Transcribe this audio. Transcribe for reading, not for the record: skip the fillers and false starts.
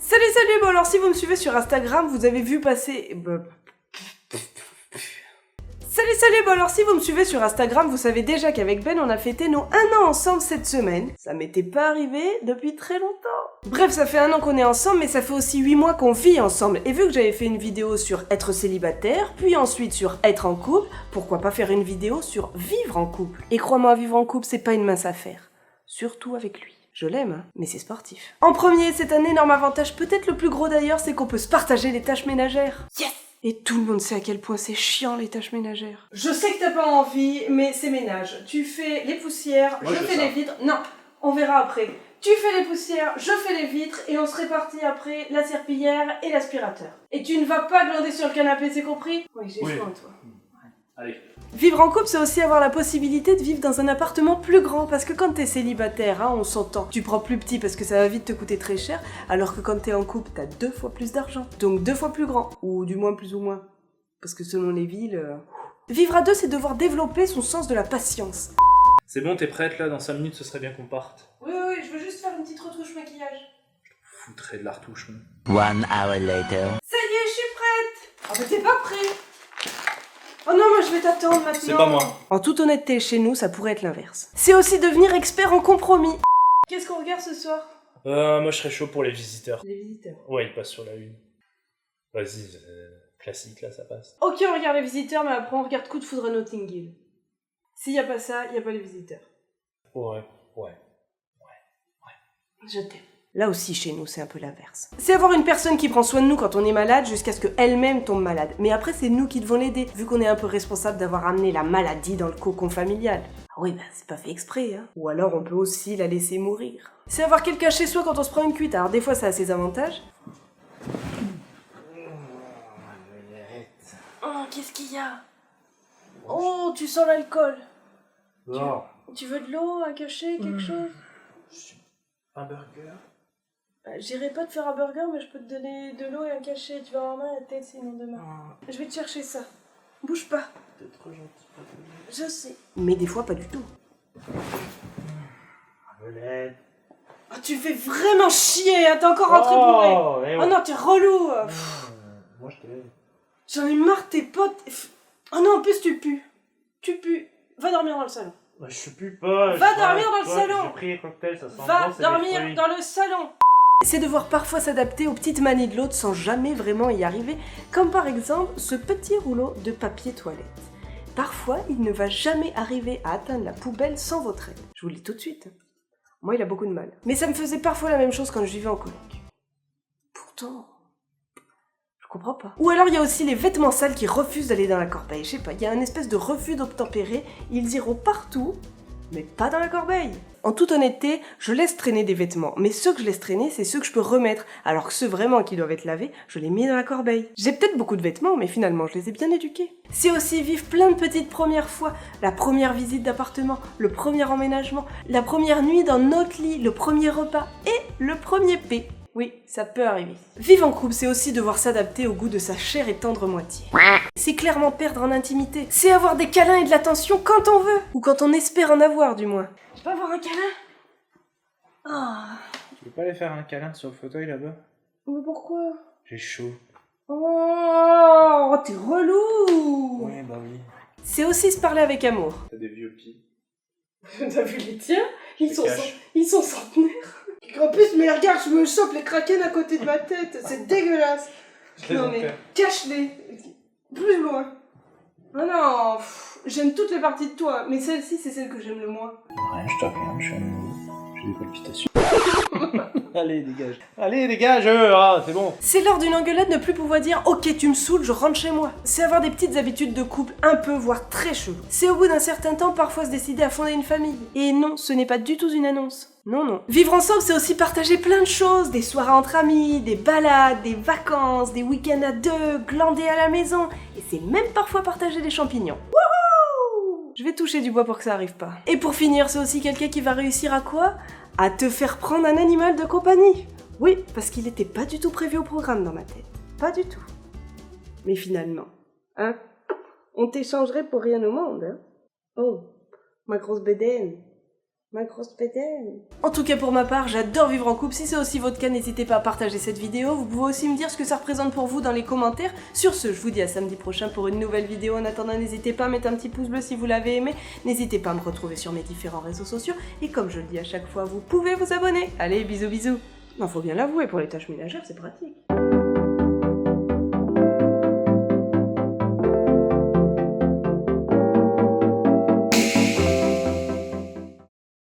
Salut, bon alors si vous me suivez sur Instagram, vous avez vu passer... Salut, bon alors si vous me suivez sur Instagram, vous savez déjà qu'avec Ben on a fêté nos 1 an ensemble cette semaine. Ça m'était pas arrivé depuis très longtemps. Bref, ça fait 1 an qu'on est ensemble, mais ça fait aussi 8 mois qu'on vit ensemble. Et vu que j'avais fait une vidéo sur être célibataire, puis ensuite sur être en couple, pourquoi pas faire une vidéo sur vivre en couple? Et crois-moi, vivre en couple, c'est pas une mince affaire. Surtout avec lui. Je l'aime, hein, mais c'est sportif. En premier, c'est un énorme avantage, peut-être le plus gros d'ailleurs, c'est qu'on peut se partager les tâches ménagères. Yes! Et tout le monde sait à quel point c'est chiant les tâches ménagères. Je sais que t'as pas envie, mais c'est ménage. Tu fais les poussières, je fais les vitres. Non, on verra après. Tu fais les poussières, je fais les vitres, et on se répartit après la serpillière et l'aspirateur. Et tu ne vas pas glander sur le canapé, c'est compris? Oui, j'ai faim, toi. Allez. Vivre en couple, c'est aussi avoir la possibilité de vivre dans un appartement plus grand, parce que quand t'es célibataire, hein, on s'entend, tu prends plus petit parce que ça va vite te coûter très cher, alors que quand t'es en couple, t'as 2 fois plus d'argent, donc 2 fois plus grand, ou du moins plus ou moins, parce que selon les villes... Vivre à 2, c'est devoir développer son sens de la patience. C'est bon, t'es prête là? Dans 5 minutes, ce serait bien qu'on parte. Oui, je veux juste faire une petite retouche maquillage. Je foutrais de la retouche, moi. 1 hour later. Ça y est, je suis prête. Ah bah t'es pas prêt. Oh non, moi je vais t'attendre maintenant. C'est pas moi. En toute honnêteté, chez nous, ça pourrait être l'inverse. C'est aussi devenir expert en compromis. Qu'est-ce qu'on regarde ce soir? Moi je serais chaud pour les visiteurs. Les visiteurs. Ouais, ils passent sur la une. Vas-y, classique là, ça passe. Ok, on regarde les visiteurs, mais après on regarde Coup de foudre à Notting Hill. S'il y a pas ça, il y a pas les visiteurs. Ouais. Je t'aime. Là aussi, chez nous, c'est un peu l'inverse. C'est avoir une personne qui prend soin de nous quand on est malade jusqu'à ce qu'elle-même tombe malade. Mais après, c'est nous qui devons l'aider, vu qu'on est un peu responsable d'avoir amené la maladie dans le cocon familial. Ah oui, c'est pas fait exprès, hein. Ou alors, on peut aussi la laisser mourir. C'est avoir quelqu'un chez soi quand on se prend une cuite. Alors, des fois, ça a ses avantages. Oh, qu'est-ce qu'il y a? Oh, tu sens l'alcool. Non. Tu veux de l'eau, un cachet, quelque chose? Un burger? J'irai pas te faire un burger, mais je peux te donner de l'eau et un cachet. Tu vas avoir mal à la tête sinon demain. Je vais te chercher ça. Bouge pas. T'es trop gentil. Je sais. Mais des fois, pas du tout. Belette. Oh, tu fais vraiment chier, hein. T'es encore rentré bourré. Oh non, t'es relou. Moi je t'aime. J'en ai marre de tes potes. Oh non, en plus, tu pues. Tu pues. Va dormir dans le salon. Bah, je pue pas. Va dormir dans le salon. J'ai pris les cocktails, ça sent Va bon, c'est dormir des fruits. dans le salon. C'est devoir parfois s'adapter aux petites manies de l'autre sans jamais vraiment y arriver, comme par exemple ce petit rouleau de papier toilette. Parfois, il ne va jamais arriver à atteindre la poubelle sans votre aide. Je vous le dis tout de suite. Moi, il a beaucoup de mal. Mais ça me faisait parfois la même chose quand je vivais en coloc. Pourtant... je comprends pas. Ou alors il y a aussi les vêtements sales qui refusent d'aller dans la corbeille. Je sais pas, il y a un espèce de refus d'obtempérer. Ils iront partout, mais pas dans la corbeille. En toute honnêteté, je laisse traîner des vêtements, mais ceux que je laisse traîner, c'est ceux que je peux remettre, alors que ceux vraiment qui doivent être lavés, je les mets dans la corbeille. J'ai peut-être beaucoup de vêtements, mais finalement, je les ai bien éduqués. C'est aussi vivre plein de petites premières fois, la première visite d'appartement, le premier emménagement, la première nuit dans notre lit, le premier repas et le premier P. Oui, ça peut arriver. Vivre en couple, c'est aussi devoir s'adapter au goût de sa chère et tendre moitié. C'est clairement perdre en intimité. C'est avoir des câlins et de l'attention quand on veut. Ou quand on espère en avoir, du moins. Je peux avoir un câlin? Ah. Tu veux pas aller faire un câlin sur le fauteuil là-bas? Mais pourquoi? J'ai chaud. Oh, t'es relou. Ouais, bah oui. C'est aussi se parler avec amour. T'as des vieux pieds. T'as vu les tiens? Ils cache. sont centenaires. En plus, mais regarde, je me chope les kraken à côté de ma tête. C'est dégueulasse. Non mais, cache-les. Plus loin. Oh non, j'aime toutes les parties de toi, mais celle-ci, c'est celle que j'aime le moins. Rien, je te regarde, je suis amoureux. J'ai des palpitations. Allez, dégage, c'est bon. C'est lors d'une engueulade ne plus pouvoir dire « Ok, tu me saoules, je rentre chez moi ». C'est avoir des petites habitudes de couple un peu, voire très cheloues. C'est au bout d'un certain temps parfois se décider à fonder une famille. Et non, ce n'est pas du tout une annonce. Non. Vivre ensemble, c'est aussi partager plein de choses. Des soirées entre amis, des balades, des vacances, des week-ends à deux, glander à la maison. Et c'est même parfois partager des champignons. Wouhou! Je vais toucher du bois pour que ça arrive pas. Et pour finir, c'est aussi quelqu'un qui va réussir à quoi? À te faire prendre un animal de compagnie. Oui, parce qu'il était pas du tout prévu au programme dans ma tête. Pas du tout. Mais finalement, hein? On t'échangerait pour rien au monde, hein? Oh, ma grosse bédaine. Ma grosse pédale. En tout cas pour ma part, j'adore vivre en couple. Si c'est aussi votre cas, n'hésitez pas à partager cette vidéo. Vous pouvez aussi me dire ce que ça représente pour vous dans les commentaires. Sur ce, je vous dis à samedi prochain pour une nouvelle vidéo. En attendant, n'hésitez pas à mettre un petit pouce bleu si vous l'avez aimé. N'hésitez pas à me retrouver sur mes différents réseaux sociaux. Et comme je le dis à chaque fois, vous pouvez vous abonner. Allez, bisous bisous. Non, faut bien l'avouer, pour les tâches ménagères, c'est pratique.